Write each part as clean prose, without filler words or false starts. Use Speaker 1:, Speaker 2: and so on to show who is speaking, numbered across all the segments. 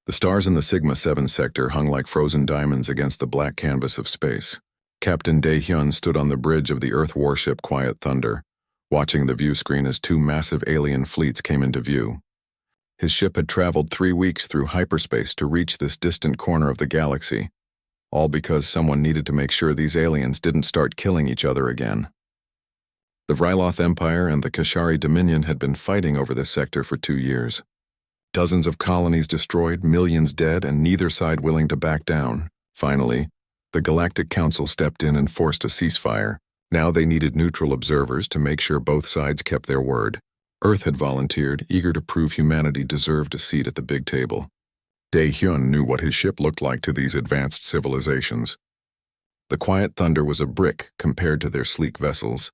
Speaker 1: The stars in the Sigma 7 sector hung like frozen diamonds against the black canvas of space. Captain Dae-hyun stood on the bridge of the Earth warship Quiet Thunder, watching the view screen as two massive alien fleets came into view. His ship had traveled 3 weeks through hyperspace to reach this distant corner of the galaxy, all because someone needed to make sure these aliens didn't start killing each other again. The Vryloth Empire and the Kashari Dominion had been fighting over this sector for 2 years. Dozens of colonies destroyed, millions dead, and neither side willing to back down. Finally, the Galactic Council stepped in and forced a ceasefire. Now they needed neutral observers to make sure both sides kept their word. Earth had volunteered, eager to prove humanity deserved a seat at the big table. Dae-hyun knew what his ship looked like to these advanced civilizations. The Quiet Thunder was a brick compared to their sleek vessels.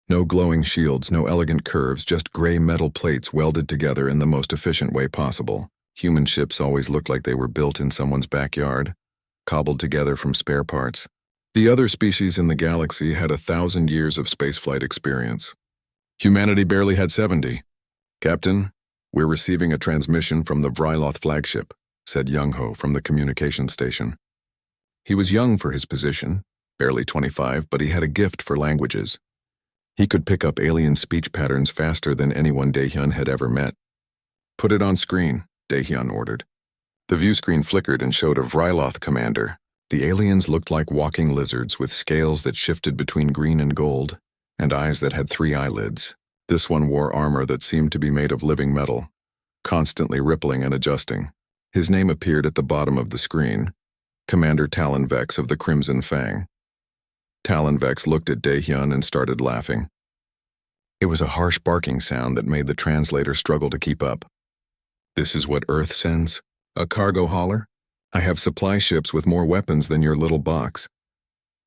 Speaker 1: No glowing shields, no elegant curves, just gray metal plates welded together in the most efficient way possible. Human ships always looked like they were built in someone's backyard, cobbled together from spare parts. The other species in the galaxy had 1,000 years of spaceflight experience. Humanity barely had 70. "Captain, we're receiving a transmission from the Vryloth flagship," said Young-ho from the communication station. He was young for his position, barely 25, but he had a gift for languages. He could pick up alien speech patterns faster than anyone Dae-hyun had ever met. "Put it on screen," Dae-hyun ordered. The view screen flickered and showed a Vryloth commander. The aliens looked like walking lizards with scales that shifted between green and gold, and eyes that had 3 eyelids. This one wore armor that seemed to be made of living metal, constantly rippling and adjusting. His name appeared at the bottom of the screen, Commander Talonvex of the Crimson Fang. Talonvex looked at Dae-hyun and started laughing. It was a harsh barking sound that made the translator struggle to keep up. "This is what Earth sends? A cargo hauler? I have supply ships with more weapons than your little box."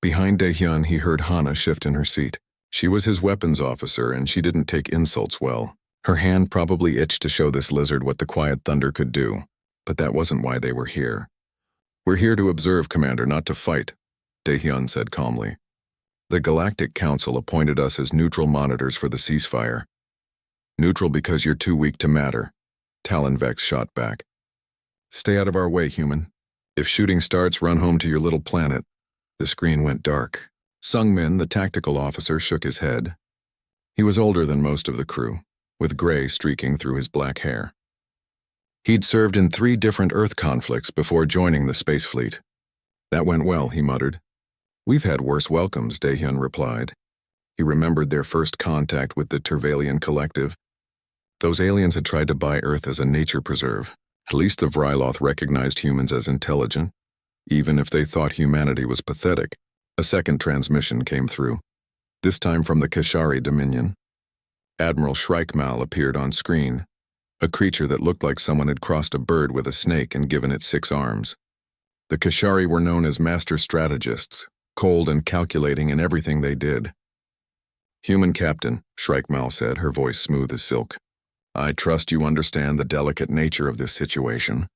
Speaker 1: Behind Dae-hyun, he heard Hana shift in her seat. She was his weapons officer, and she didn't take insults well. Her hand probably itched to show this lizard what the Quiet Thunder could do, but that wasn't why they were here. "We're here to observe, Commander, not to fight," Dae-hyun said calmly. "The Galactic Council appointed us as neutral monitors for the ceasefire." "Neutral because you're too weak to matter," Talonvex shot back. "Stay out of our way, human. If shooting starts, run home to your little planet." The screen went dark. Sung-min, the tactical officer, shook his head. He was older than most of the crew, with gray streaking through his black hair. He'd served in 3 different Earth conflicts before joining the space fleet. "That went well," he muttered. "We've had worse welcomes," Dae-hyun replied. He remembered their first contact with the Tervalian collective. Those aliens had tried to buy Earth as a nature preserve. At least the Vryloth recognized humans as intelligent, even if they thought humanity was pathetic. A second transmission came through, this time from the Kashari Dominion. Admiral Shrikemal appeared on screen, a creature that looked like someone had crossed a bird with a snake and given it 6 arms. The Kashari were known as master strategists, cold and calculating in everything they did. "Human Captain," Shrikemal said, her voice smooth as silk. "I trust you understand the delicate nature of this situation.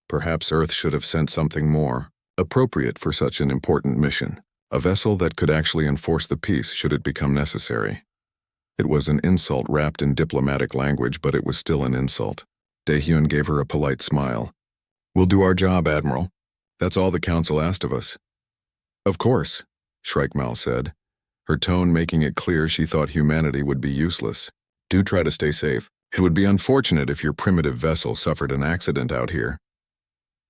Speaker 1: Perhaps Earth should have sent something more appropriate for such an important mission. A vessel that could actually enforce the peace should it become necessary." It was an insult wrapped in diplomatic language, but it was still an insult. Dae-hyun gave her a polite smile. "We'll do our job, Admiral. That's all the Council asked of us." "Of course," Shrikemal said, her tone making it clear she thought humanity would be useless. "Do try to stay safe. It would be unfortunate if your primitive vessel suffered an accident out here."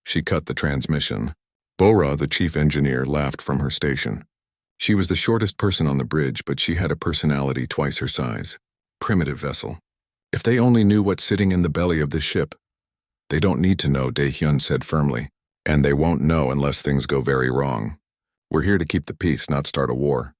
Speaker 1: She cut the transmission. Bora, the chief engineer, laughed from her station. She was the shortest person on the bridge, but she had a personality twice her size. Primitive vessel. If they only knew what's sitting in the belly of this ship. "They don't need to know," Dae-hyun said firmly. "And they won't know unless things go very wrong. We're here to keep the peace, not start a war."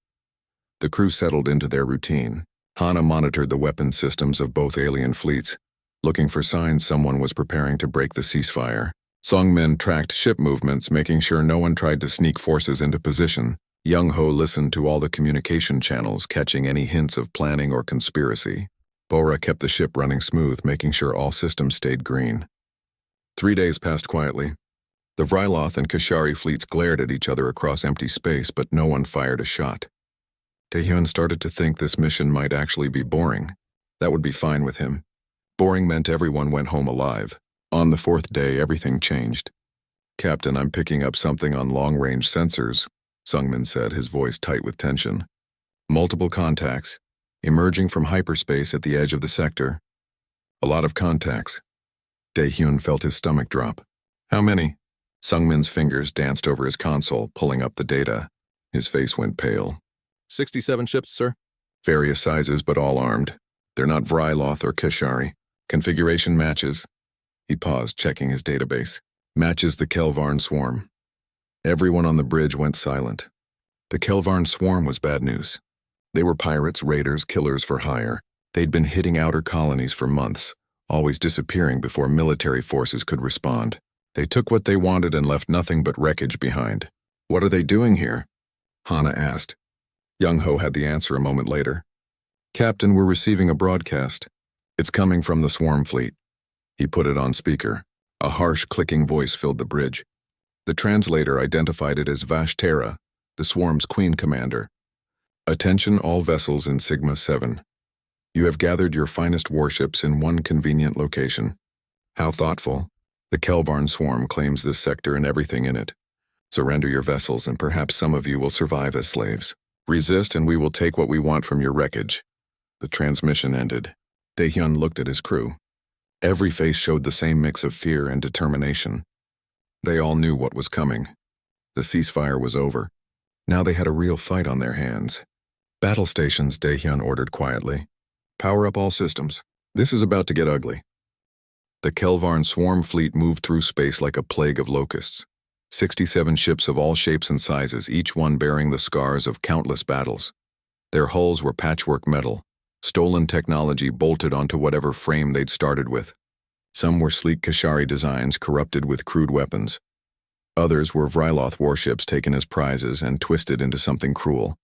Speaker 1: The crew settled into their routine. Hana monitored the weapons systems of both alien fleets, looking for signs someone was preparing to break the ceasefire. Sung-min tracked ship movements, making sure no one tried to sneak forces into position. Young-ho listened to all the communication channels, catching any hints of planning or conspiracy. Bora kept the ship running smooth, making sure all systems stayed green. 3 days passed quietly. The Vryloth and Kashari fleets glared at each other across empty space, but no one fired a shot. Dae-hyun started to think this mission might actually be boring. That would be fine with him. Boring meant everyone went home alive. On the fourth day, everything changed. "Captain, I'm picking up something on long-range sensors," Sungmin said, his voice tight with tension. "Multiple contacts, emerging from hyperspace at the edge of the sector." "A lot of contacts." Daehyun felt his stomach drop. "How many?" Sungmin's fingers danced over his console, pulling up the data. His face went pale.
Speaker 2: 67 ships, sir.
Speaker 1: "Various sizes, but all armed. They're not Vryloth or Kishari. Configuration matches." He paused, checking his database. "Matches the Kelvarn swarm." Everyone on the bridge went silent. The Kelvarn swarm was bad news. They were pirates, raiders, killers for hire. They'd been hitting outer colonies for months, always disappearing before military forces could respond. They took what they wanted and left nothing but wreckage behind. "What are they doing here?" Hana asked. Young-ho had the answer a moment later. "Captain, we're receiving a broadcast. It's coming from the swarm fleet." He put it on speaker. A harsh, clicking voice filled the bridge. The translator identified it as Vashtera, the swarm's queen commander. "Attention all vessels in Sigma 7. You have gathered your finest warships in one convenient location." How thoughtful. The Kelvarn swarm claims this sector and everything in it. Surrender your vessels and perhaps some of you will survive as slaves. Resist and we will take what we want from your wreckage. The transmission ended. Daehyun looked at his crew. Every face showed the same mix of fear and determination. They all knew what was coming. The ceasefire was over. Now they had a real fight on their hands. "Battle stations," Daehyun ordered quietly. "Power up all systems. This is about to get ugly." The Kelvarn swarm fleet moved through space like a plague of locusts. 67 ships of all shapes and sizes, each one bearing the scars of countless battles. Their hulls were patchwork metal, stolen technology bolted onto whatever frame they'd started with. Some were sleek Kishari designs corrupted with crude weapons. Others were Vryloth warships taken as prizes and twisted into something cruel.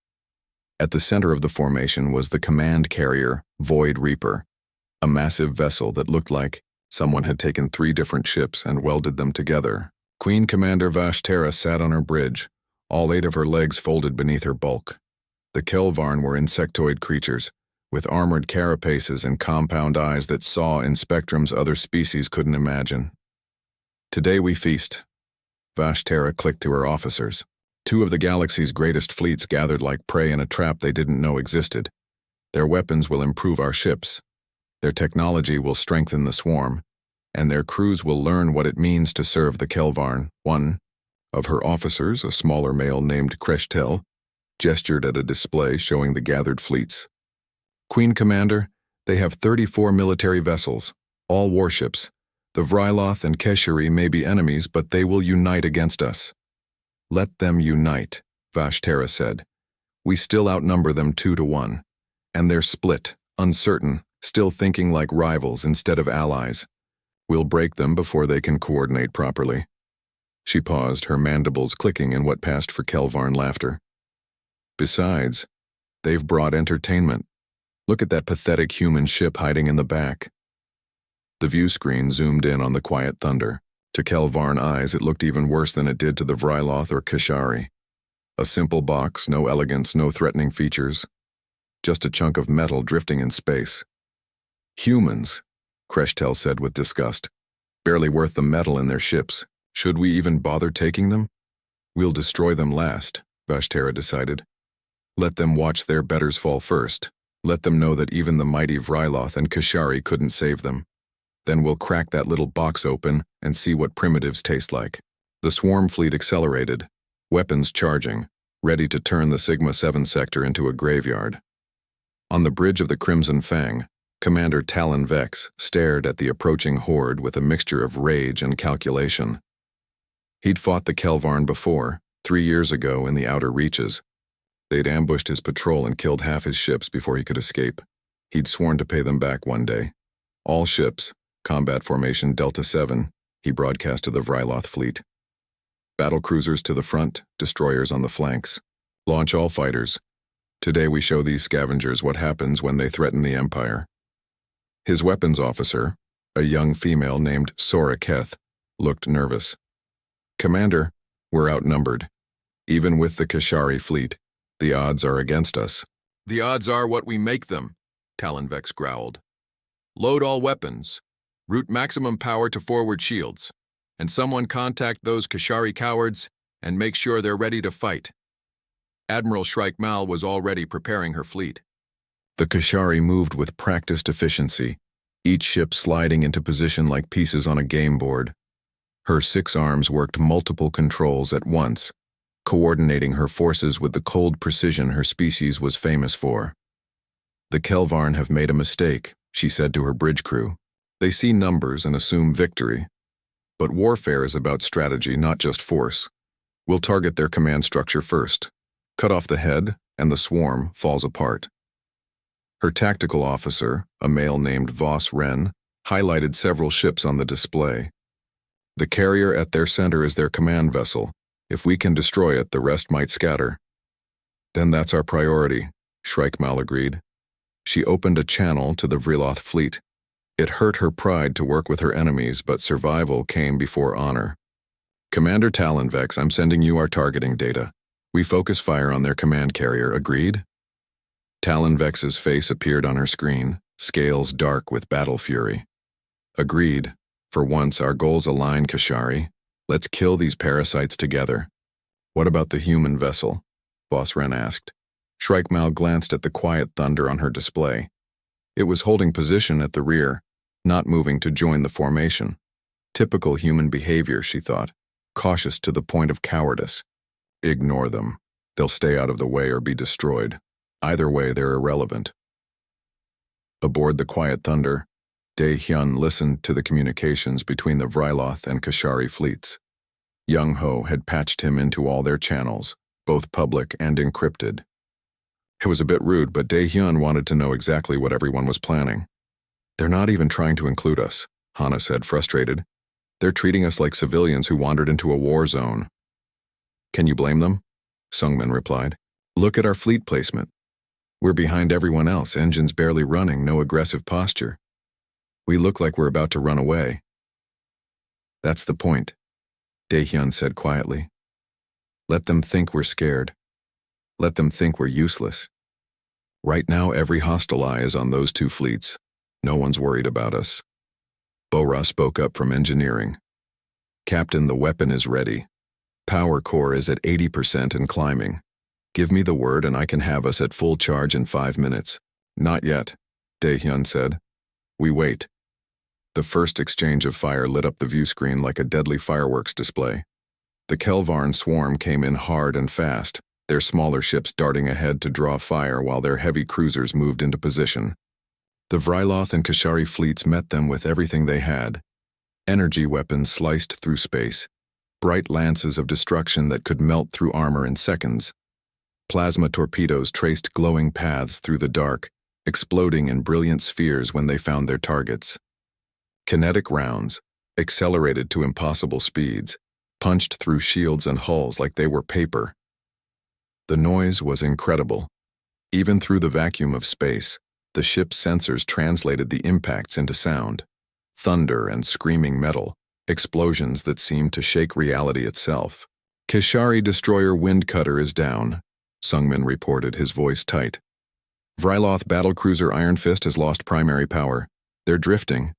Speaker 1: At the center of the formation was the command carrier, Void Reaper, a massive vessel that looked like someone had taken 3 different ships and welded them together. Queen Commander Vashtera sat on her bridge, all 8 of her legs folded beneath her bulk. The Kelvarn were insectoid creatures, with armored carapaces and compound eyes that saw in spectrums other species couldn't imagine. "Today we feast." Vashtera clicked to her officers. 2 of the galaxy's greatest fleets gathered like prey in a trap they didn't know existed. Their weapons will improve our ships. Their technology will strengthen the swarm, and their crews will learn what it means to serve the Kelvarn. One of her officers, a smaller male named Kreshtel, gestured at a display showing the gathered fleets. "Queen Commander, they have 34 military vessels, all warships. The Vryloth and Keshari may be enemies, but they will unite against us." "Let them unite," Vashtera said. "We still outnumber them 2-1. And they're split, uncertain, still thinking like rivals instead of allies. We'll break them before they can coordinate properly." She paused, her mandibles clicking in what passed for Kelvarn laughter. "Besides, they've brought entertainment. Look at that pathetic human ship hiding in the back." The view screen zoomed in on the quiet thunder. To Kelvarn eyes, it looked even worse than it did to the Vryloth or Kishari. A simple box, no elegance, no threatening features. Just a chunk of metal drifting in space. "Humans," Kreshtel said with disgust. "Barely worth the metal in their ships. Should we even bother taking them?" "We'll destroy them last," Vashtera decided. "Let them watch their betters fall first. Let them know that even the mighty Vryloth and Kishari couldn't save them. Then we'll crack that little box open and see what primitives taste like." The swarm fleet accelerated, weapons charging, ready to turn the Sigma 7 sector into a graveyard. On the bridge of the Crimson Fang, Commander Talon Vex stared at the approaching horde with a mixture of rage and calculation. He'd fought the Kelvarn before, 3 years ago in the outer reaches. They'd ambushed his patrol and killed half his ships before he could escape. He'd sworn to pay them back one day. "All ships, combat formation Delta 7, he broadcast to the Vryloth fleet. "Battle cruisers to the front, destroyers on the flanks. Launch all fighters. Today we show these scavengers what happens when they threaten the Empire." His weapons officer, a young female named Sora Keth, looked nervous. "Commander, we're outnumbered. Even with the Kishari fleet, the odds are against us." "The odds are what we make them," Talon Vex growled. "Load all weapons. Route maximum power to forward shields. And someone contact those Kashari cowards and make sure they're ready to fight. Admiral Shrike Mal was already preparing her fleet. The Kashari moved with practiced efficiency, each ship sliding into position like pieces on a game board. Her 6 arms worked multiple controls at once, coordinating her forces with the cold precision her species was famous for. The Kelvarn have made a mistake, she said to her bridge crew. They see numbers and assume victory. But warfare is about strategy, not just force. We'll target their command structure first. Cut off the head, and the swarm falls apart. Her tactical officer, a male named Voss Wren, highlighted several ships on the display. The carrier at their center is their command vessel. If we can destroy it, the rest might scatter. Then that's our priority, Shrike Mal agreed. She opened a channel to the Vriloth fleet. It hurt her pride to work with her enemies, but survival came before honor. Commander Talonvex, I'm sending you our targeting data. We focus fire on their command carrier, agreed? Talonvex's face appeared on her screen, scales dark with battle fury. Agreed. For once, our goals align, Kashari. Let's kill these parasites together. What about the human vessel? Voss Wren asked. Shrike Mal glanced at the quiet thunder on her display. It was holding position at the rear, not moving to join the formation. Typical human behavior, she thought, cautious to the point of cowardice. Ignore them. They'll stay out of the way or be destroyed. Either way, they're irrelevant. Aboard the quiet thunder, Dae-hyun listened to the communications between the Vriloth and Kashari fleets. Young-ho had patched him into all their channels, both public and encrypted. It was a bit rude, but Dae-hyun wanted to know exactly what everyone was planning. They're not even trying to include us, Hana said, frustrated. They're treating us like civilians who wandered into a war zone. Can you blame them? Sungmin replied. Look at our fleet placement. We're behind everyone else, engines barely running, no aggressive posture. We look like we're about to run away. That's the point, Dae-hyun said quietly. Let them think we're scared. Let them think we're useless. Right now, every hostile eye is on those 2 fleets. No one's worried about us. Bora spoke up from engineering. Captain, the weapon is ready. Power core is at 80% and climbing. Give me the word and I can have us at full charge in 5 minutes. Not yet, Dae-hyun said. We wait. The first exchange of fire lit up the view screen like a deadly fireworks display. The Kelvarn swarm came in hard and fast, their smaller ships darting ahead to draw fire while their heavy cruisers moved into position. The Vriloth and Kashari fleets met them with everything they had. Energy weapons sliced through space, bright lances of destruction that could melt through armor in seconds. Plasma torpedoes traced glowing paths through the dark, exploding in brilliant spheres when they found their targets. Kinetic rounds, accelerated to impossible speeds, punched through shields and hulls like they were paper. The noise was incredible. Even through the vacuum of space, the ship's sensors translated the impacts into sound. Thunder and screaming metal, explosions that seemed to shake reality itself. Kashari destroyer wind cutter is down, Sungmin reported, his voice tight. Vriloth battlecruiser Iron Fist has lost primary power. They're drifting.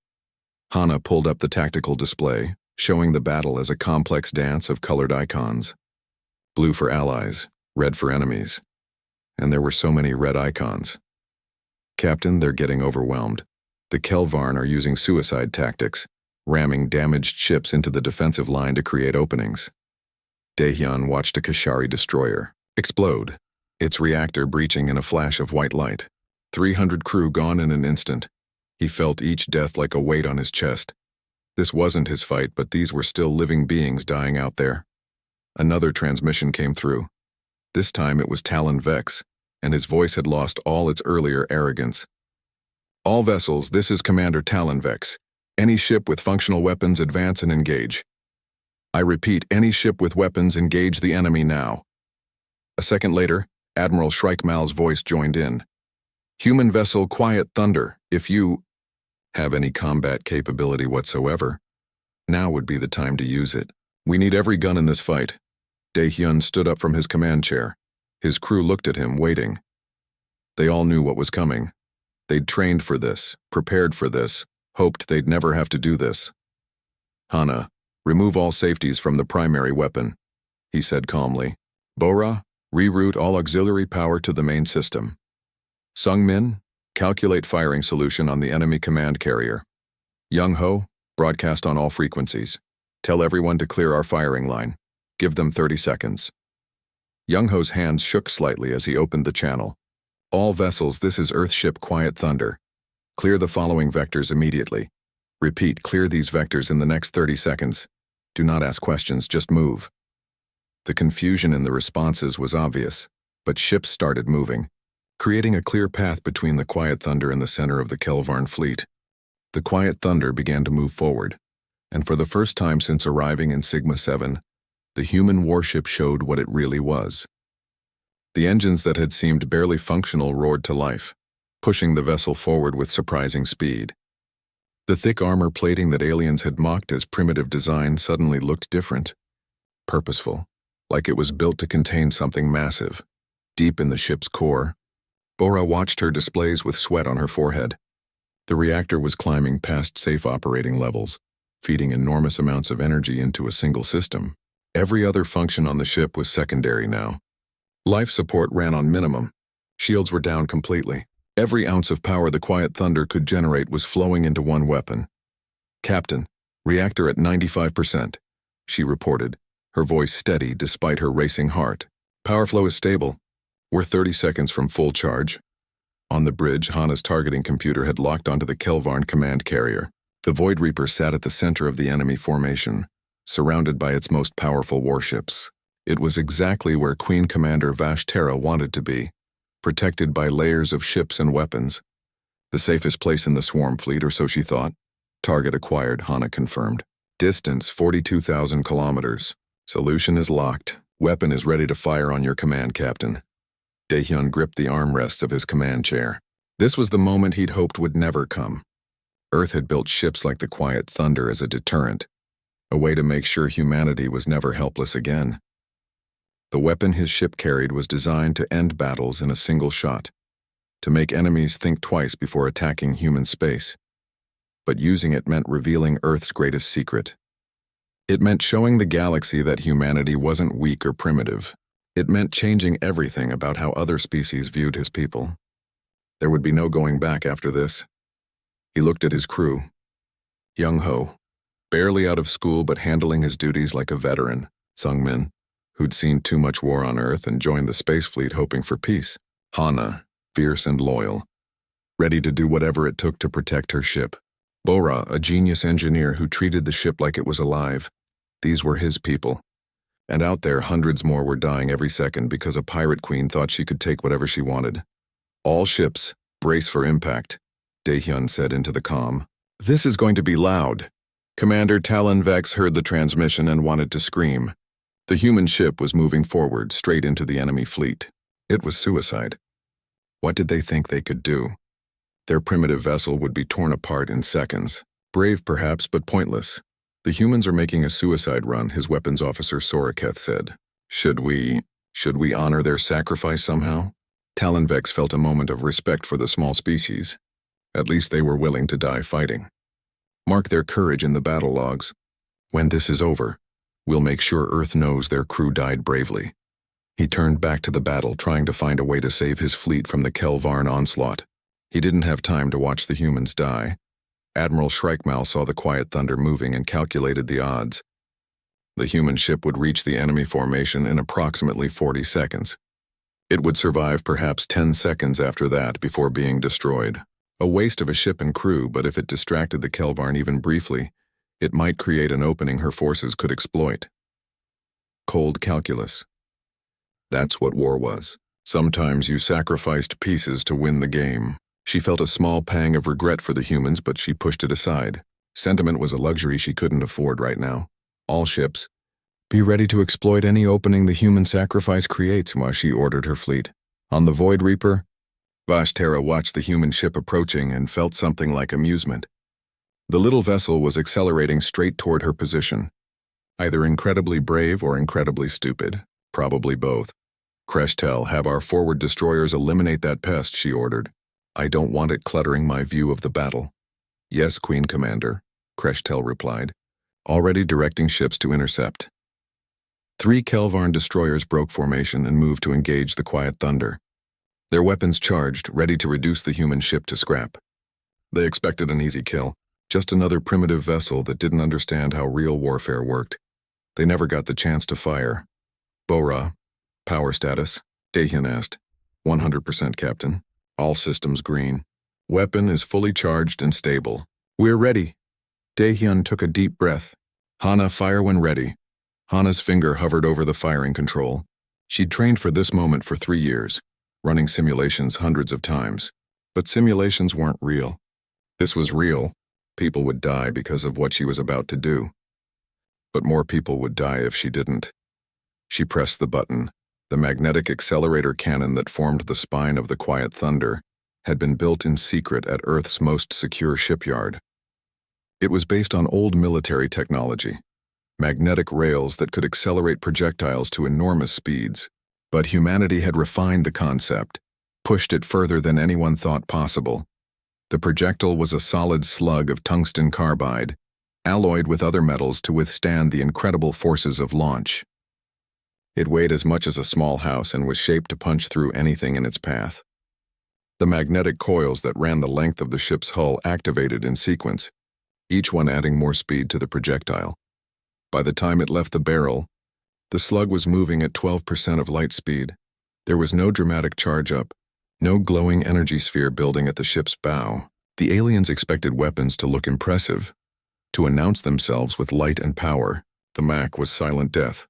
Speaker 1: Hana pulled up the tactical display, showing the battle as a complex dance of colored icons. Blue for allies, red for enemies. And there were so many red icons. Captain, they're getting overwhelmed. The Kelvarn are using suicide tactics, ramming damaged ships into the defensive line to create openings. Dae-hyun watched a Kashari destroyer explode, its reactor breaching in a flash of white light. 300 crew gone in an instant. He felt each death like a weight on his chest. This wasn't his fight, but these were still living beings dying out there. Another transmission came through. This time it was Talon Vex, and his voice had lost all its earlier arrogance. All vessels, this is Commander Talon Vex. Any ship with functional weapons, advance and engage. I repeat, any ship with weapons, engage the enemy now. A second later, Admiral Shrike Mal's voice joined in. Human vessel, quiet thunder. If you have any combat capability whatsoever, now would be the time to use it. We need every gun in this fight. Dae-hyun stood up from his command chair. His crew looked at him, waiting. They all knew what was coming. They'd trained for this, prepared for this, Hoped they'd never have to do this. Hana, remove all safeties from the primary weapon, he said calmly. Bora, reroute all auxiliary power to the main system. Sungmin, calculate firing solution on the enemy command carrier. Young-ho, broadcast on all frequencies. Tell everyone to clear our firing line. Give them 30 seconds. Young-ho's hands shook slightly as he opened the channel. All vessels, this is Earthship Quiet Thunder. Clear the following vectors immediately. Repeat, clear these vectors in the next 30 seconds. Do not ask questions, just move. The confusion in the responses was obvious, but ships started moving, creating a clear path between the Quiet Thunder and the center of the Kelvarn fleet. The Quiet Thunder began to move forward, and for the first time since arriving in Sigma 7, the human warship showed what it really was. The engines that had seemed barely functional roared to life, pushing the vessel forward with surprising speed. The thick armor plating that aliens had mocked as primitive design suddenly looked different, purposeful, like it was built to contain something massive. Deep in the ship's core, Bora watched her displays with sweat on her forehead. The reactor was climbing past safe operating levels, feeding enormous amounts of energy into a single system. Every other function on the ship was secondary now. Life support ran on minimum. Shields were down completely. Every ounce of power the Quiet Thunder could generate was flowing into one weapon. Captain, reactor at 95%, she reported, her voice steady despite her racing heart. Power flow is stable. We're 30 seconds from full charge. On the bridge, Hana's targeting computer had locked onto the Kelvarn command carrier. The Void Reaper sat at the center of the enemy formation, surrounded by its most powerful warships. It was exactly where Queen Commander Vashtera wanted to be, protected by layers of ships and weapons. The safest place in the swarm fleet, or so she thought. Target acquired, Hana confirmed. Distance 42,000 kilometers. Solution is locked. Weapon is ready to fire on your command, Captain. Daehyun gripped the armrests of his command chair. This was the moment he'd hoped would never come. Earth had built ships like the Quiet Thunder as a deterrent, a way to make sure humanity was never helpless again. The weapon his ship carried was designed to end battles in a single shot, to make enemies think twice before attacking human space. But using it meant revealing Earth's greatest secret. It meant showing the galaxy that humanity wasn't weak or primitive. It meant changing everything about how other species viewed his people. There would be no going back after this. He looked at his crew. Young-ho, barely out of school but handling his duties like a veteran. Sungmin, who'd seen too much war on Earth and joined the space fleet hoping for peace. Hana, fierce and loyal, ready to do whatever it took to protect her ship. Bora, a genius engineer who treated the ship like it was alive. These were his people. And out there, hundreds more were dying every second because a pirate queen thought she could take whatever she wanted. All ships, brace for impact, Daehyun said into the comm. This is going to be loud. Commander Talon Vex heard the transmission and wanted to scream. The human ship was moving forward, straight into the enemy fleet. It was suicide. What did they think they could do? Their primitive vessel would be torn apart in seconds. Brave perhaps, but pointless. The humans are making a suicide run, his weapons officer Soraketh said. Should we honor their sacrifice somehow? Talonvex felt a moment of respect for the small species. At least they were willing to die fighting. Mark their courage in the battle logs. When this is over, we'll make sure Earth knows their crew died bravely. He turned back to the battle, trying to find a way to save his fleet from the Kelvarn onslaught. He didn't have time to watch the humans die. Admiral Shrikemal saw the Quiet Thunder moving and calculated the odds. The human ship would reach the enemy formation in approximately 40 seconds. It would survive perhaps 10 seconds after that before being destroyed. A waste of a ship and crew, but if it distracted the Kelvarn even briefly, it might create an opening her forces could exploit. Cold calculus. That's what war was. Sometimes you sacrificed pieces to win the game. She felt a small pang of regret for the humans, but she pushed it aside. Sentiment was a luxury she couldn't afford right now. All ships, be ready to exploit any opening the human sacrifice creates, while she ordered her fleet. On the Void Reaper, Vashtera watched the human ship approaching and felt something like amusement. The little vessel was accelerating straight toward her position. Either incredibly brave or incredibly stupid. Probably both. Kreshtel, have our forward destroyers eliminate that pest, she ordered. I don't want it cluttering my view of the battle. Yes, Queen Commander, Kreshtel replied, already directing ships to intercept. 3 Kelvarn destroyers broke formation and moved to engage the Quiet Thunder. Their weapons charged, ready to reduce the human ship to scrap. They expected an easy kill, just another primitive vessel that didn't understand how real warfare worked. They never got the chance to fire. Bora, power status, Dahyun asked. 100%, Captain. All systems green. Weapon is fully charged and stable. We're ready. Dahyun took a deep breath. Hana, fire when ready. Hana's finger hovered over the firing control. She'd trained for this moment for 3 years, running simulations hundreds of times. But simulations weren't real. This was real. People would die because of what she was about to do. But more people would die if she didn't. She pressed the button. The magnetic accelerator cannon that formed the spine of the Quiet Thunder had been built in secret at Earth's most secure shipyard. It was based on old military technology, magnetic rails that could accelerate projectiles to enormous speeds. But humanity had refined the concept, pushed it further than anyone thought possible. The projectile was a solid slug of tungsten carbide, alloyed with other metals to withstand the incredible forces of launch. It weighed as much as a small house and was shaped to punch through anything in its path. The magnetic coils that ran the length of the ship's hull activated in sequence, each one adding more speed to the projectile. By the time it left the barrel, the slug was moving at 12% of light speed. There was no dramatic charge-up, no glowing energy sphere building at the ship's bow. The aliens expected weapons to look impressive, to announce themselves with light and power. The Mac was silent death,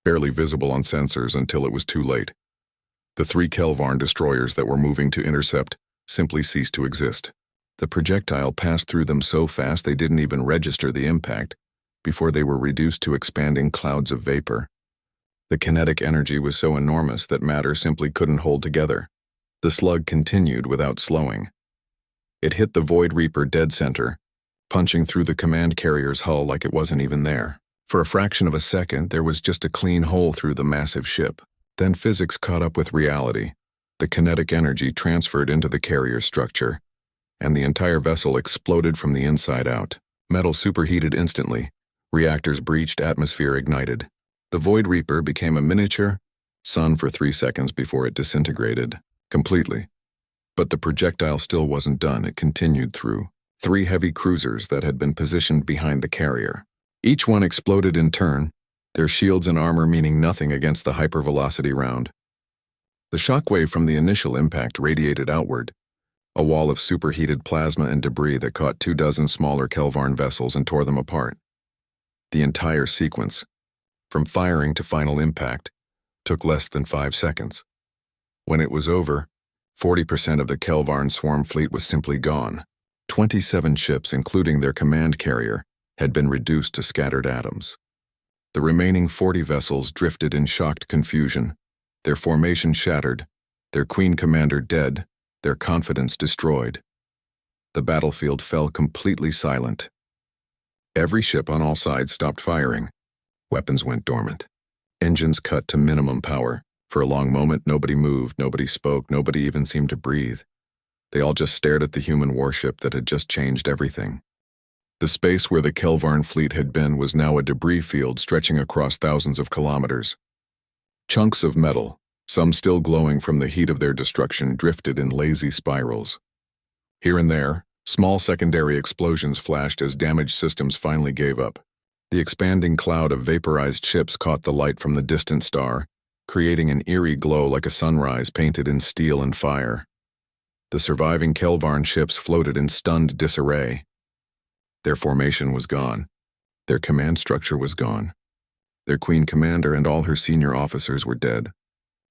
Speaker 1: barely visible on sensors until it was too late. The 3 Kelvarn destroyers that were moving to intercept simply ceased to exist. The projectile passed through them so fast they didn't even register the impact before they were reduced to expanding clouds of vapor. The kinetic energy was so enormous that matter simply couldn't hold together. The slug continued without slowing. It hit the Void Reaper dead center, punching through the command carrier's hull like it wasn't even there. For a fraction of a second, there was just a clean hole through the massive ship. Then physics caught up with reality. The kinetic energy transferred into the carrier structure, and the entire vessel exploded from the inside out. Metal superheated instantly. Reactors breached, atmosphere ignited. The Void Reaper became a miniature sun for 3 seconds before it disintegrated completely. But the projectile still wasn't done. It continued through 3 heavy cruisers that had been positioned behind the carrier. Each one exploded in turn, their shields and armor meaning nothing against the hypervelocity round. The shockwave from the initial impact radiated outward, a wall of superheated plasma and debris that caught 24 smaller Kelvarn vessels and tore them apart. The entire sequence, from firing to final impact, took less than 5 seconds. When it was over, 40% of the Kelvarn swarm fleet was simply gone. 27 ships, including their command carrier, had been reduced to scattered atoms. The remaining 40 vessels drifted in shocked confusion, their formation shattered, their queen commander dead, their confidence destroyed. The battlefield fell completely silent. Every ship on all sides stopped firing. Weapons went dormant. Engines cut to minimum power. For a long moment, nobody moved, nobody spoke, nobody even seemed to breathe. They all just stared at the human warship that had just changed everything. The space where the Kelvarn fleet had been was now a debris field stretching across thousands of kilometers. Chunks of metal, some still glowing from the heat of their destruction, drifted in lazy spirals. Here and there, small secondary explosions flashed as damaged systems finally gave up. The expanding cloud of vaporized ships caught the light from the distant star, creating an eerie glow like a sunrise painted in steel and fire. The surviving Kelvarn ships floated in stunned disarray. Their formation was gone. Their command structure was gone. Their queen commander and all her senior officers were dead.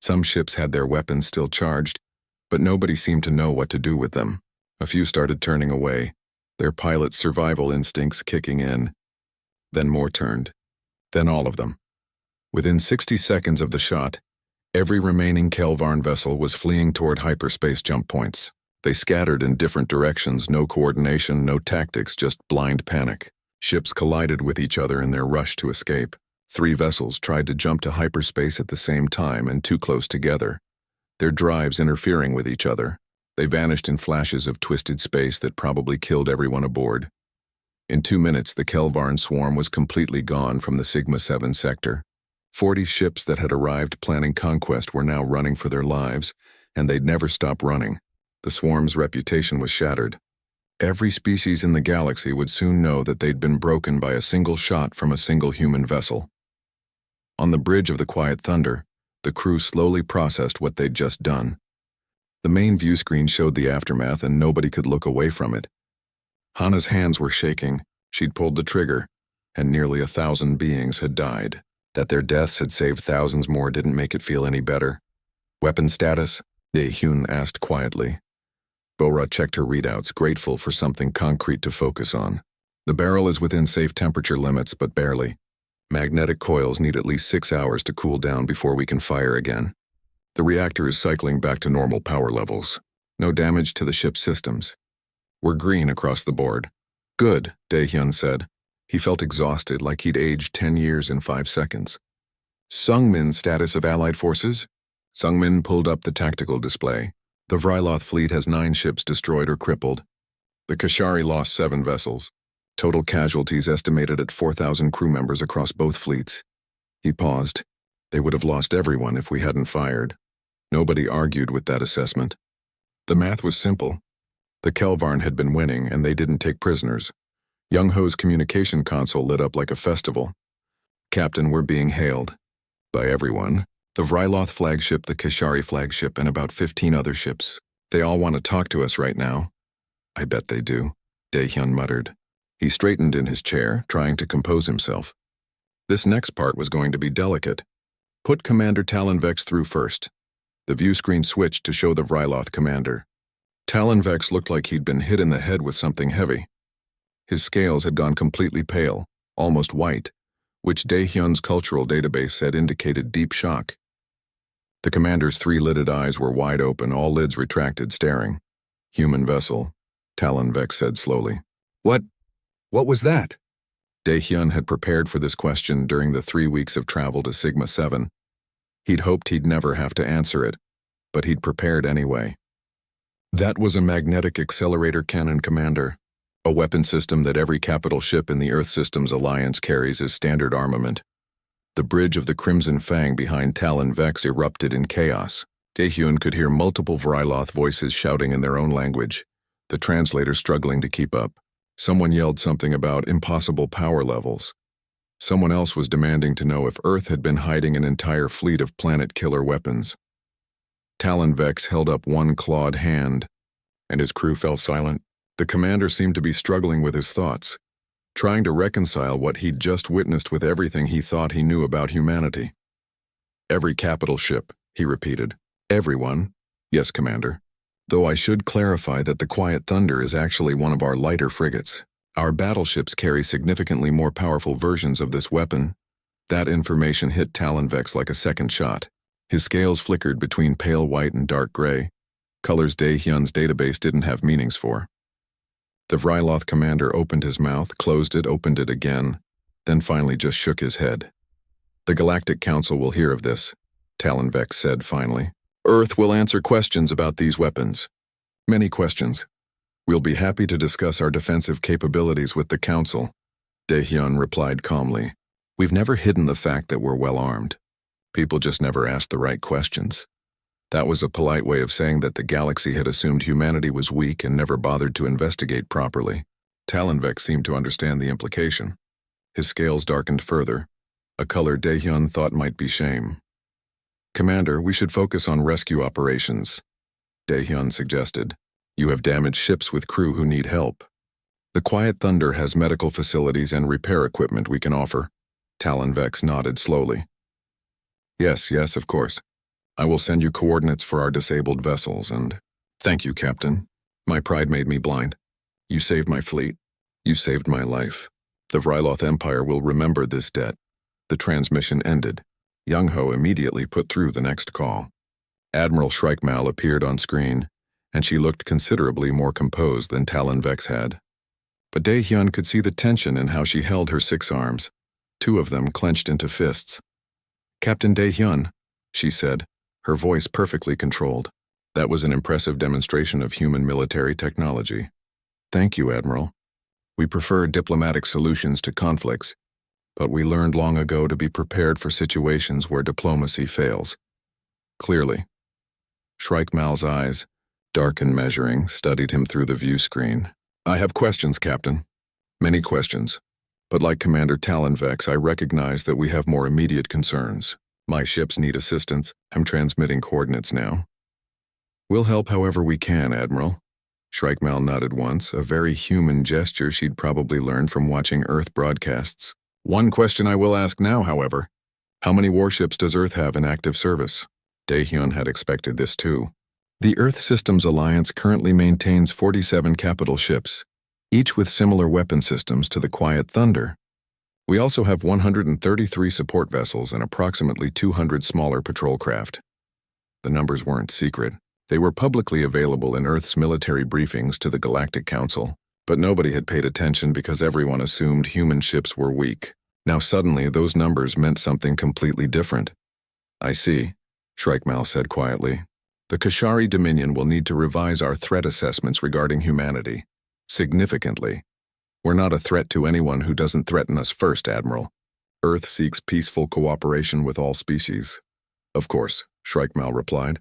Speaker 1: Some ships had their weapons still charged, but nobody seemed to know what to do with them. A few started turning away, their pilots' survival instincts kicking in. Then more turned. Then all of them. Within 60 seconds of the shot, every remaining Kelvarn vessel was fleeing toward hyperspace jump points. They scattered in different directions, no coordination, no tactics, just blind panic. Ships collided with each other in their rush to escape. 3 vessels tried to jump to hyperspace at the same time and too close together, their drives interfering with each other. They vanished in flashes of twisted space that probably killed everyone aboard. In 2 minutes, the Kelvarn swarm was completely gone from the Sigma-7 sector. 40 ships that had arrived planning conquest were now running for their lives, and they'd never stop running. The swarm's reputation was shattered. Every species in the galaxy would soon know that they'd been broken by a single shot from a single human vessel. On the bridge of the Quiet Thunder, the crew slowly processed what they'd just done. The main view screen showed the aftermath, and nobody could look away from it. Hana's hands were shaking. She'd pulled the trigger, and nearly 1,000 beings had died. That their deaths had saved thousands more didn't make it feel any better. Weapon status? Dae-hyun asked quietly. Bora checked her readouts, grateful for something concrete to focus on. The barrel is within safe temperature limits, but barely. Magnetic coils need at least 6 hours to cool down before we can fire again. The reactor is cycling back to normal power levels. No damage to the ship's systems. We're green across the board. Good, Dae-hyun said. He felt exhausted, like he'd aged 10 years in 5 seconds. Sungmin status of Allied forces? Sungmin pulled up the tactical display. The Vryloth fleet has 9 ships destroyed or crippled. The Kashari lost 7 vessels. Total casualties estimated at 4,000 crew members across both fleets. He paused. They would have lost everyone if we hadn't fired. Nobody argued with that assessment. The math was simple. The Kelvarn had been winning, and they didn't take prisoners. Young-Ho's communication console lit up like a festival. Captain, we're being hailed. By everyone. The Vryloth flagship, the Kashari flagship, and about 15 other ships. They all want to talk to us right now. I bet they do, Dae-hyun muttered. He straightened in his chair, trying to compose himself. This next part was going to be delicate. Put Commander Talonvex through first. The view screen switched to show the Vryloth commander. Talonvex looked like he'd been hit in the head with something heavy. His scales had gone completely pale, almost white, which Dae-hyun's cultural database said indicated deep shock. The commander's 3-lidded eyes were wide open, all lids retracted, staring. Human vessel, Talonvex said slowly. What was that? Dae-hyun had prepared for this question during the 3 weeks of travel to Sigma-7. He'd hoped he'd never have to answer it, but he'd prepared anyway. That was a magnetic accelerator cannon, Commander. A weapon system that every capital ship in the Earth Systems Alliance carries as standard armament. The bridge of the Crimson Fang behind Talonvex erupted in chaos. Dae-hyun could hear multiple Vryloth voices shouting in their own language, the translator struggling to keep up. Someone yelled something about impossible power levels. Someone else was demanding to know if Earth had been hiding an entire fleet of planet-killer weapons. Talonvex held up one clawed hand, and his crew fell silent. The commander seemed to be struggling with his thoughts, trying to reconcile what he'd just witnessed with everything he thought he knew about humanity. Every capital ship, he repeated. Everyone? Yes, Commander. Though I should clarify that the Quiet Thunder is actually one of our lighter frigates. Our battleships carry significantly more powerful versions of this weapon. That information hit Talonvex like a second shot. His scales flickered between pale white and dark gray, colors Dae-hyun's database didn't have meanings for. The Vryloth commander opened his mouth, closed it, opened it again, then finally just shook his head. The Galactic Council will hear of this, Talonvex said finally. Earth will answer questions about these weapons. Many questions. We'll be happy to discuss our defensive capabilities with the Council, Dae-hyun replied calmly. We've never hidden the fact that we're well armed. People just never asked the right questions. That was a polite way of saying that the galaxy had assumed humanity was weak and never bothered to investigate properly. Talonvex seemed to understand the implication. His scales darkened further, a color Dae-hyun thought might be shame. Commander, we should focus on rescue operations, Dae-hyun suggested. You have damaged ships with crew who need help. The Quiet Thunder has medical facilities and repair equipment we can offer. Talonvex nodded slowly. Yes, of course. I will send you coordinates for our disabled vessels and... Thank you, Captain. My pride made me blind. You saved my fleet. You saved my life. The Vryloth Empire will remember this debt. The transmission ended. Young-Ho immediately put through the next call. Admiral Shrikemal appeared on screen, and she looked considerably more composed than Talonvex had. But Dae-hyun could see the tension in how she held her 6 arms, 2 of them clenched into fists. Captain Dae-hyun, she said, her voice perfectly controlled. That was an impressive demonstration of human military technology. Thank you, Admiral. We prefer diplomatic solutions to conflicts, but we learned long ago to be prepared for situations where diplomacy fails. Clearly. Shrike-Mal's eyes, dark and measuring, studied him through the view screen. I have questions, Captain. Many questions. But like Commander Talonvex, I recognize that we have more immediate concerns. My ships need assistance. I'm transmitting coordinates now. We'll help however we can, Admiral. Shrike-Mal nodded once, a very human gesture she'd probably learned from watching Earth broadcasts. One question I will ask now, however. How many warships does Earth have in active service? Daehyun had expected this too. The Earth Systems Alliance currently maintains 47 capital ships, each with similar weapon systems to the Quiet Thunder. We also have 133 support vessels and approximately 200 smaller patrol craft. The numbers weren't secret. They were publicly available in Earth's military briefings to the Galactic Council, but nobody had paid attention because everyone assumed human ships were weak. Now suddenly those numbers meant something completely different. I see, Shrike-Mal said quietly. The Kashari Dominion will need to revise our threat assessments regarding humanity. Significantly. We're not a threat to anyone who doesn't threaten us first, Admiral. Earth seeks peaceful cooperation with all species. Of course, Shrike-Mal replied,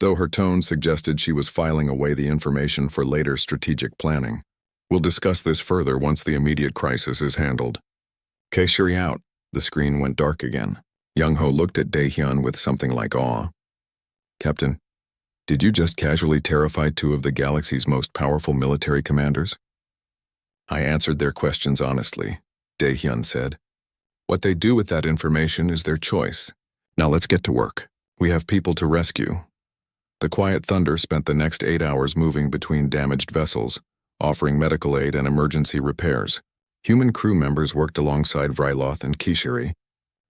Speaker 1: though her tone suggested she was filing away the information for later strategic planning. We'll discuss this further once the immediate crisis is handled. Kashari out. The screen went dark again. Young-Ho looked at Daehyun with something like awe. Captain, did you just casually terrify two of the galaxy's most powerful military commanders? I answered their questions honestly, Daehyun said. What they do with that information is their choice. Now let's get to work. We have people to rescue. The Quiet Thunder spent the next 8 hours moving between damaged vessels, offering medical aid and emergency repairs. Human crew members worked alongside Vryloth and Kishiri,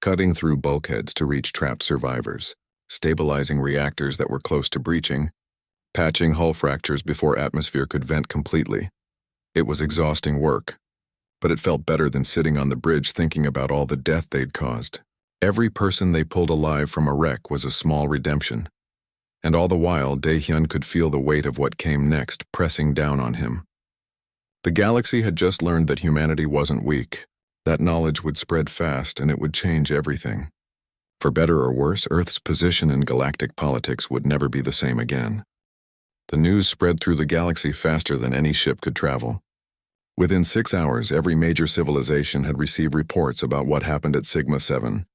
Speaker 1: cutting through bulkheads to reach trapped survivors, stabilizing reactors that were close to breaching, patching hull fractures before atmosphere could vent completely. It was exhausting work, but it felt better than sitting on the bridge thinking about all the death they'd caused. Every person they pulled alive from a wreck was a small redemption. And all the while, Daehyun could feel the weight of what came next pressing down on him. The galaxy had just learned that humanity wasn't weak. That knowledge would spread fast and it would change everything. For better or worse, Earth's position in galactic politics would never be the same again. The news spread through the galaxy faster than any ship could travel. Within 6 hours, every major civilization had received reports about what happened at Sigma 7.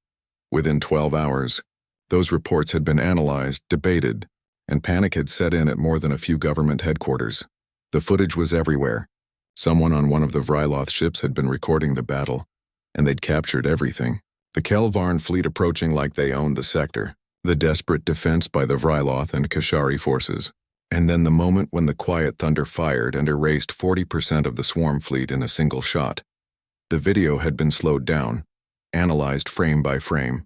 Speaker 1: Within 12 hours, those reports had been analyzed, debated, and panic had set in at more than a few government headquarters. The footage was everywhere. Someone on one of the Vryloth ships had been recording the battle, and they'd captured everything. The Kelvarn fleet approaching like they owned the sector, the desperate defense by the Vryloth and Kashari forces, and then the moment when the Quiet Thunder fired and erased 40% of the swarm fleet in a single shot. The video had been slowed down, analyzed frame by frame.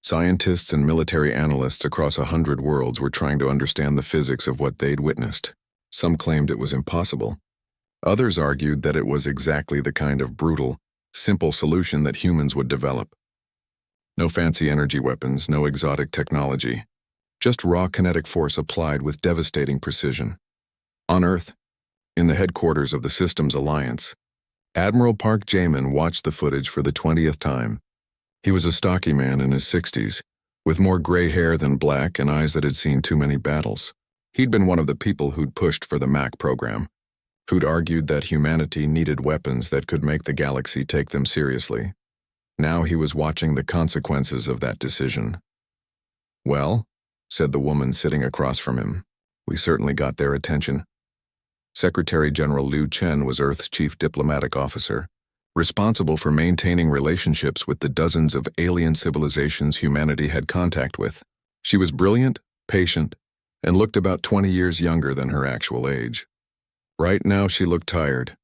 Speaker 1: Scientists and military analysts across 100 worlds were trying to understand the physics of what they'd witnessed. Some claimed it was impossible. Others argued that it was exactly the kind of brutal, simple solution that humans would develop. No fancy energy weapons, no exotic technology. Just raw kinetic force applied with devastating precision. On Earth, in the headquarters of the Systems Alliance, Admiral Park Jamin watched the footage for the 20th time. He was a stocky man in his 60s, with more gray hair than black and eyes that had seen too many battles. He'd been one of the people who'd pushed for the MAC program, who'd argued that humanity needed weapons that could make the galaxy take them seriously. Now he was watching the consequences of that decision. Well, said the woman sitting across from him, we certainly got their attention. Secretary General Liu Chen was Earth's chief diplomatic officer, responsible for maintaining relationships with the dozens of alien civilizations humanity had contact with. She was brilliant, patient, and looked about 20 years younger than her actual age. Right now she looked tired.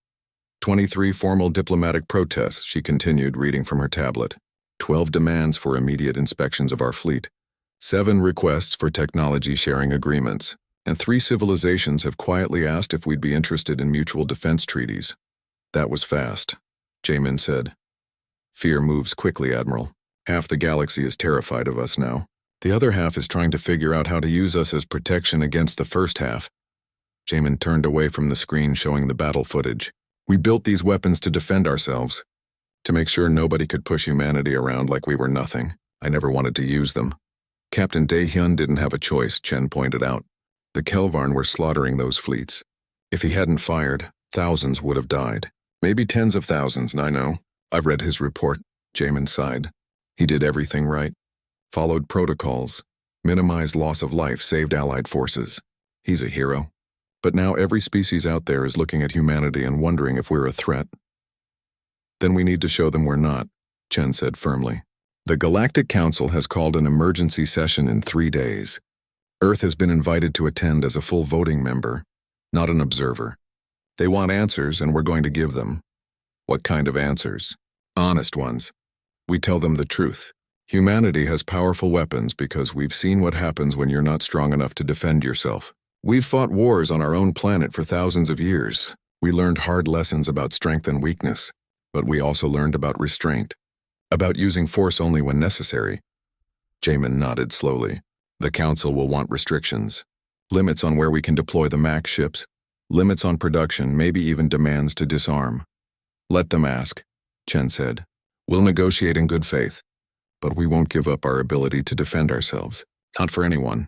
Speaker 1: 23 formal diplomatic protests, she continued, reading from her tablet. 12 demands for immediate inspections of our fleet. 7 requests for technology sharing agreements. And 3 civilizations have quietly asked if we'd be interested in mutual defense treaties. That was fast, Jamin said. Fear moves quickly, Admiral. Half the galaxy is terrified of us now. The other half is trying to figure out how to use us as protection against the first half. Jamin turned away from the screen showing the battle footage. We built these weapons to defend ourselves, to make sure nobody could push humanity around like we were nothing. I never wanted to use them. Captain Daehyun didn't have a choice, Chen pointed out. The Kelvarn were slaughtering those fleets. If he hadn't fired, thousands would have died. Maybe tens of thousands, I know. I've read his report, Jamin sighed. He did everything right. Followed protocols, minimized loss of life, saved Allied forces. He's a hero. But now every species out there is looking at humanity and wondering if we're a threat. Then we need to show them we're not, Chen said firmly. The Galactic Council has called an emergency session in 3 days. Earth has been invited to attend as a full voting member, not an observer. They want answers, and we're going to give them. What kind of answers? Honest ones. We tell them the truth. Humanity has powerful weapons because we've seen what happens when you're not strong enough to defend yourself. We've fought wars on our own planet for thousands of years. We learned hard lessons about strength and weakness, but we also learned about restraint. About using force only when necessary. Jamin nodded slowly. The Council will want restrictions. Limits on where we can deploy the MAC ships. Limits on production, maybe even demands to disarm. Let them ask, Chen said. We'll negotiate in good faith. But we won't give up our ability to defend ourselves. Not for anyone.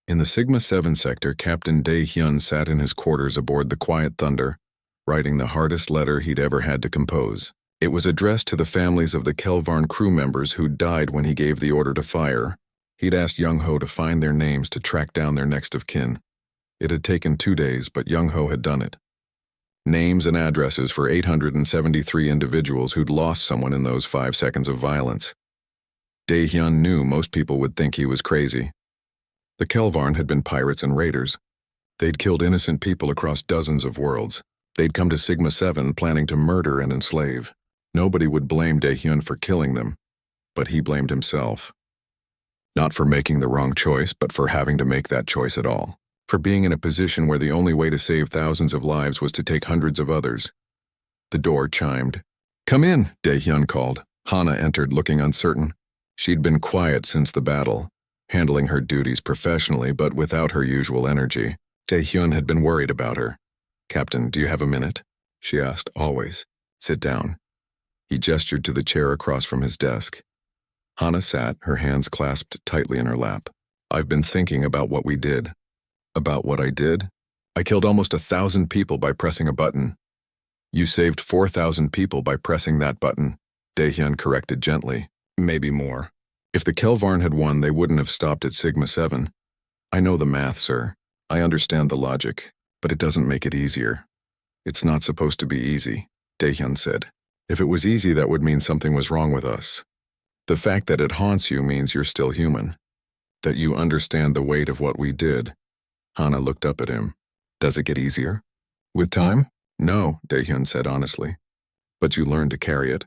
Speaker 1: In the Sigma-7 sector, Captain Daehyun sat in his quarters aboard the Quiet Thunder, writing the hardest letter he'd ever had to compose. It was addressed to the families of the Kelvarn crew members who'd died when he gave the order to fire. He'd asked Young-ho to find their names to track down their next of kin. It had taken 2 days, but Young-ho had done it. Names and addresses for 873 individuals who'd lost someone in those 5 seconds of violence. Daehyun knew most people would think he was crazy. The Kelvarn had been pirates and raiders. They'd killed innocent people across dozens of worlds. They'd come to Sigma-7 planning to murder and enslave. Nobody would blame Daehyun for killing them, but he blamed himself. Not for making the wrong choice, but for having to make that choice at all. For being in a position where the only way to save thousands of lives was to take hundreds of others. The door chimed. Come in, Daehyun called. Hana entered looking uncertain. She'd been quiet since the battle, handling her duties professionally but without her usual energy. Daehyun had been worried about her. Captain, do you have a minute? She asked, always. Sit down. He gestured to the chair across from his desk. Hana sat, her hands clasped tightly in her lap. I've been thinking about what we did. About what I did? I killed almost 1,000 people by pressing a button. You saved 4,000 people by pressing that button, Daehyun corrected gently. Maybe more. If the Kelvarn had won, they wouldn't have stopped at Sigma-7. I know the math, sir. I understand the logic, but it doesn't make it easier. It's not supposed to be easy, Daehyun said. If it was easy, that would mean something was wrong with us. The fact that it haunts you means you're still human. That you understand the weight of what we did. Hana looked up at him. Does it get easier? With time? No, Daehyun said honestly. But you learn to carry it.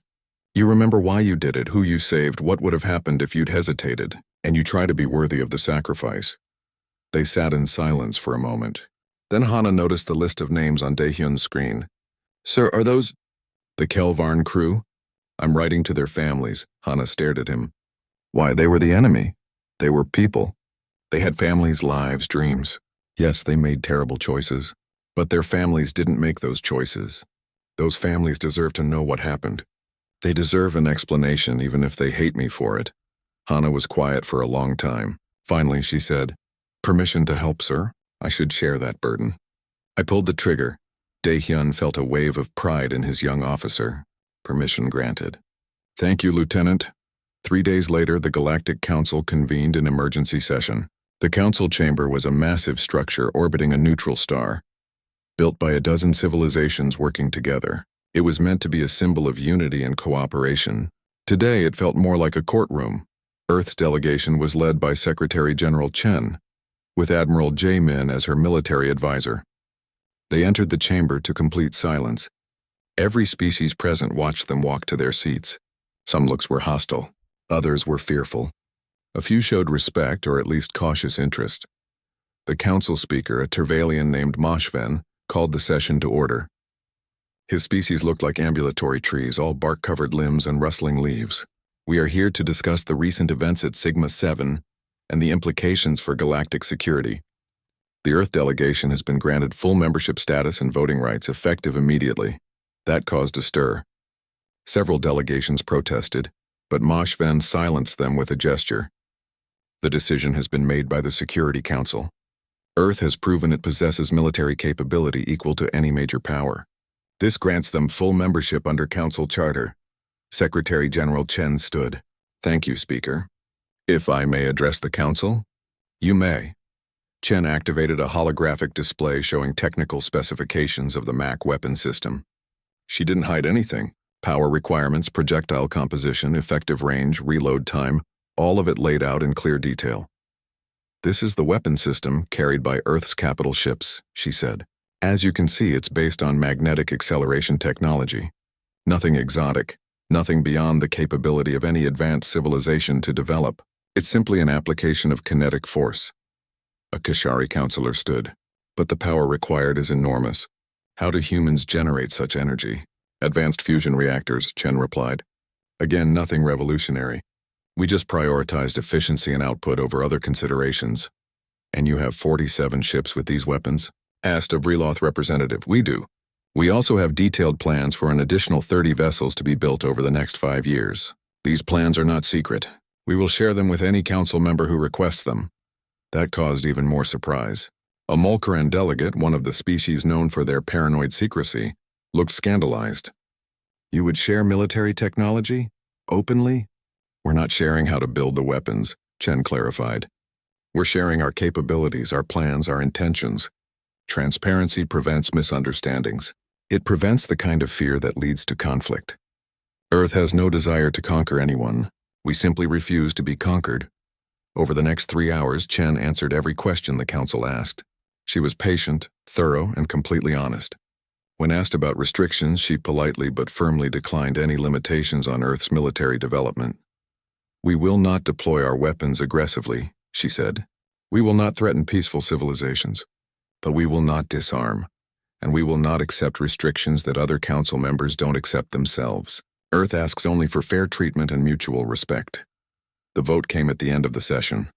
Speaker 1: You remember why you did it, who you saved, what would have happened if you'd hesitated, and you try to be worthy of the sacrifice. They sat in silence for a moment. Then Hana noticed the list of names on Daehyun's screen. Sir, are those the Kelvarn crew? I'm writing to their families. Hana stared at him. Why, they were the enemy. They were people. They had families, lives, dreams. Yes, they made terrible choices. But their families didn't make those choices. Those families deserve to know what happened. They deserve an explanation even if they hate me for it. Hana was quiet for a long time. Finally, she said, Permission to help, sir? I should share that burden. I pulled the trigger. Daehyun felt a wave of pride in his young officer. Permission granted. Thank you, Lieutenant. 3 days later, the Galactic Council convened an emergency session. The council chamber was a massive structure orbiting a neutral star, built by a dozen civilizations working together. It was meant to be a symbol of unity and cooperation. Today, it felt more like a courtroom. Earth's delegation was led by Secretary General Chen, with Admiral Jae-min as her military advisor. They entered the chamber to complete silence. Every species present watched them walk to their seats. Some looks were hostile. Others were fearful. A few showed respect or at least cautious interest. The council speaker, a Tervalian named Moshven, called the session to order. His species looked like ambulatory trees, all bark-covered limbs and rustling leaves. We are here to discuss the recent events at Sigma-7, and the implications for galactic security. The Earth delegation has been granted full membership status and voting rights effective immediately. That caused a stir. Several delegations protested, but Moshven silenced them with a gesture. The decision has been made by the Security Council. Earth has proven it possesses military capability equal to any major power. This grants them full membership under Council Charter. Secretary General Chen stood. Thank you, Speaker. If I may address the Council? You may. Chen activated a holographic display showing technical specifications of the MAC weapon system. She didn't hide anything. Power requirements, projectile composition, effective range, reload time, all of it laid out in clear detail. This is the weapon system carried by Earth's capital ships, she said. As you can see, it's based on magnetic acceleration technology. Nothing exotic, nothing beyond the capability of any advanced civilization to develop. It's simply an application of kinetic force. A Kashari counselor stood. But the power required is enormous. How do humans generate such energy? Advanced fusion reactors, Chen replied. Again, nothing revolutionary. We just prioritized efficiency and output over other considerations. And you have 47 ships with these weapons? Asked a Vreloth representative. We do. We also have detailed plans for an additional 30 vessels to be built over the next 5 years. These plans are not secret. We will share them with any council member who requests them. That caused even more surprise. A Molkeran delegate, one of the species known for their paranoid secrecy, looked scandalized. You would share military technology? Openly? We're not sharing how to build the weapons, Chen clarified. We're sharing our capabilities, our plans, our intentions. Transparency prevents misunderstandings. It prevents the kind of fear that leads to conflict. Earth has no desire to conquer anyone. We simply refuse to be conquered. Over the next 3 hours, Chen answered every question the council asked. She was patient, thorough, and completely honest. When asked about restrictions, she politely but firmly declined any limitations on Earth's military development. We will not deploy our weapons aggressively, she said. We will not threaten peaceful civilizations. But we will not disarm, and we will not accept restrictions that other council members don't accept themselves. Earth asks only for fair treatment and mutual respect. The vote came at the end of the session.